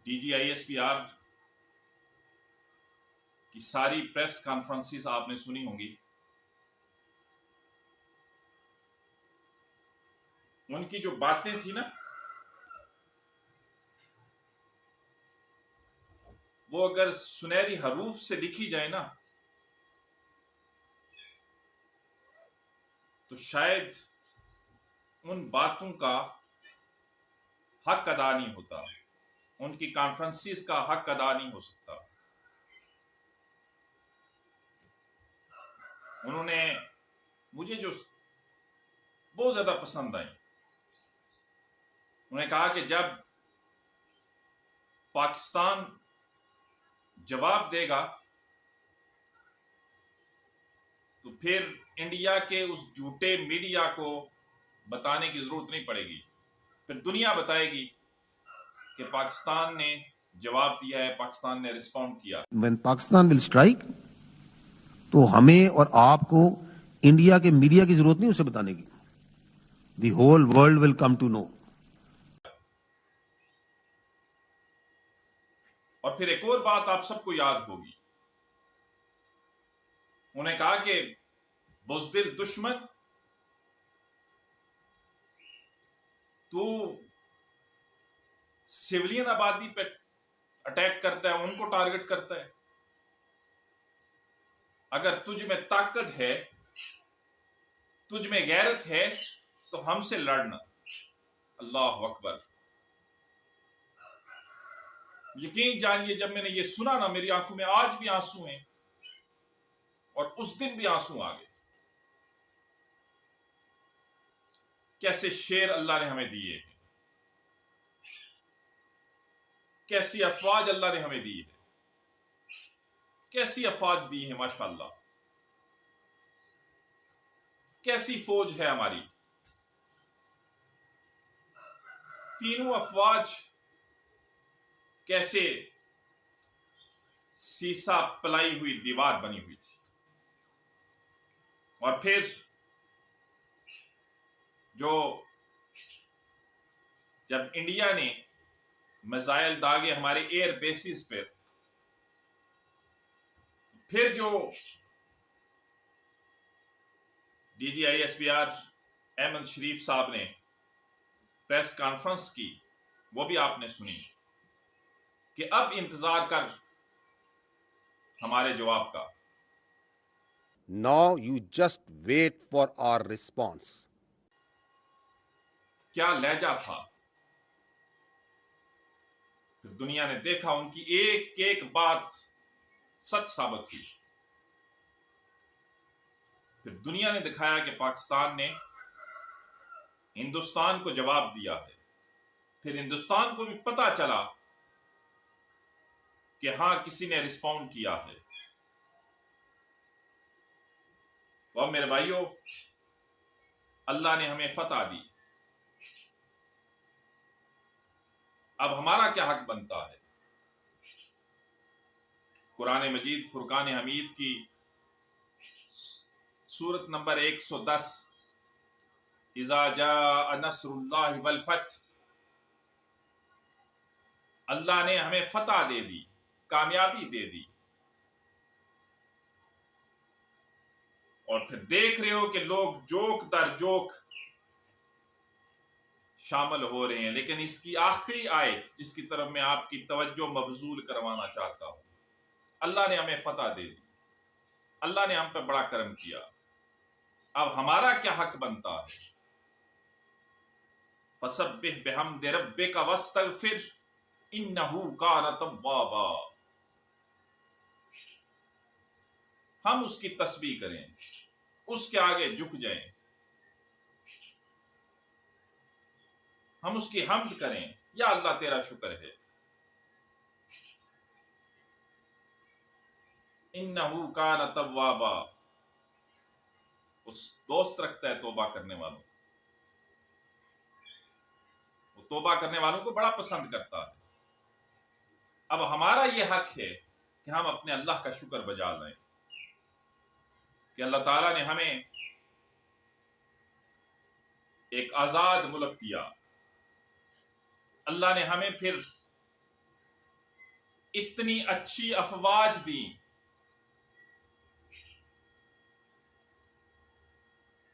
DGISPR की सारी press conferences आपने सुनी होंगी। उनकी जो बातें थी ना, वो अगर सुनहरी हरूफ से लिखी जाए ना, तो शायद उन बातों का हक अदा नहीं होता, उनकी कॉन्फ्रेंसेस का हक अदा नहीं हो सकता। उन्होंने मुझे जो बहुत ज्यादा पसंद आई, उन्होंने कहा कि जब पाकिस्तान जवाब देगा तो फिर इंडिया के उस झूठे मीडिया को बताने की जरूरत नहीं पड़ेगी, फिर दुनिया बताएगी कि पाकिस्तान ने जवाब दिया है, पाकिस्तान ने रिस्पॉन्ड किया। When Pakistan will strike, तो हमें और आपको इंडिया के मीडिया की जरूरत नहीं उसे बताने की। The whole world will come to know. और फिर एक और बात आप सबको याद होगी, उन्होंने कहा कि बुज़दिल दुश्मन तू सिविलियन आबादी पे अटैक करता है, उनको टारगेट करता है। अगर तुझ में ताकत है, तुझ में गैरत है, तो हमसे लड़ना। अल्लाह अकबर। यकीन जानिए, जब मैंने ये सुना ना, मेरी आंखों में आज भी आंसू हैं और उस दिन भी आंसू आ गए। कैसे शेर अल्लाह ने हमें दिए, कैसी अफवाज अल्लाह ने हमें दी है, कैसी अफवाज दी है माशाअल्लाह, कैसी फौज है हमारी। तीनों अफवाज कैसे सीसा पलाई हुई दीवार बनी हुई थी। और फिर जो जब इंडिया ने मिसाइल दागे हमारे एयर बेसिस पर, फिर जो DGISPR अहमद शरीफ साहब ने प्रेस कॉन्फ्रेंस की, वो भी आपने सुनी कि अब इंतजार कर हमारे जवाब का। Now you just wait for our response. क्या लहजा था। फिर दुनिया ने देखा, उनकी एक एक बात सच साबित हुई। फिर दुनिया ने दिखाया कि पाकिस्तान ने हिंदुस्तान को जवाब दिया है। फिर हिंदुस्तान को भी पता चला कि हां, किसी ने रिस्पॉन्ड किया है। वह मेरे भाइयों, अल्लाह ने हमें फतह दी। अब हमारा क्या हक बनता है। कुरान मजीद फुरकान हमीद की सूरत नंबर 110, इज़ा जाअ नस्रुल्लाहि वल फथ, अल्लाह ने हमें फतह दे दी, कामयाबी दे दी। और फिर देख रहे हो कि लोग जोक दर जोक शामिल हो रहे हैं। लेकिन इसकी आखिरी आयत, जिसकी तरफ मैं आपकी तवज्जो मबजूल करवाना चाहता हूं, अल्लाह ने हमें फतह दे दी, अल्लाह ने हम पे बड़ा करम किया। अब हमारा क्या हक बनता है। फसब्बिह बिहम्दि रब्बिका वस्तगफिर इन्नहु कान तव्वाबा। हम उसकी तस्बीह करें, उसके आगे झुक जाएं, हम उसकी हम्द करें, या अल्लाह तेरा शुक्र है। इन्नहु कान तव्वाबा, उस दोस्त रखता है तौबा करने वालों, वो तौबा करने वालों को बड़ा पसंद करता है। अब हमारा यह हक है कि हम अपने अल्लाह का शुक्र बजा लें कि अल्लाह ताला ने हमें एक आजाद मुल्क दिया। अल्लाह ने हमें फिर इतनी अच्छी अफवाज दी,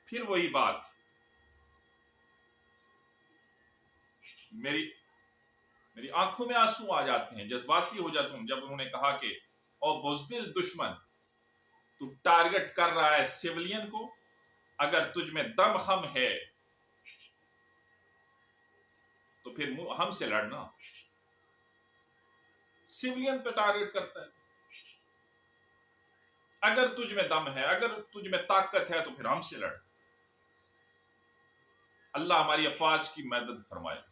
फिर वही बात, मेरी मेरी आंखों में आंसू आ जाते हैं, जज्बाती हो जाता हूं जब उन्होंने कहा कि और बुज़दिल दुश्मन, तू टारगेट कर रहा है सिविलियन को, अगर तुझ में दम हम है तो फिर हमसे लड़ना। सिविलियन पे टारगेट करता है, अगर तुझ में दम है, अगर तुझ में ताकत है तो फिर हमसे लड़। अल्लाह हमारी अफवाज की मदद फरमाए,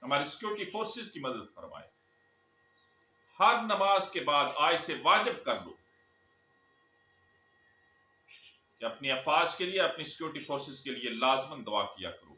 हमारी सिक्योरिटी फोर्सेस की मदद फरमाए। हर नमाज के बाद आज से वाजिब कर लो कि अपनी अफवाज के लिए, अपनी सिक्योरिटी फोर्सेस के लिए लाजमन दुआ किया करो।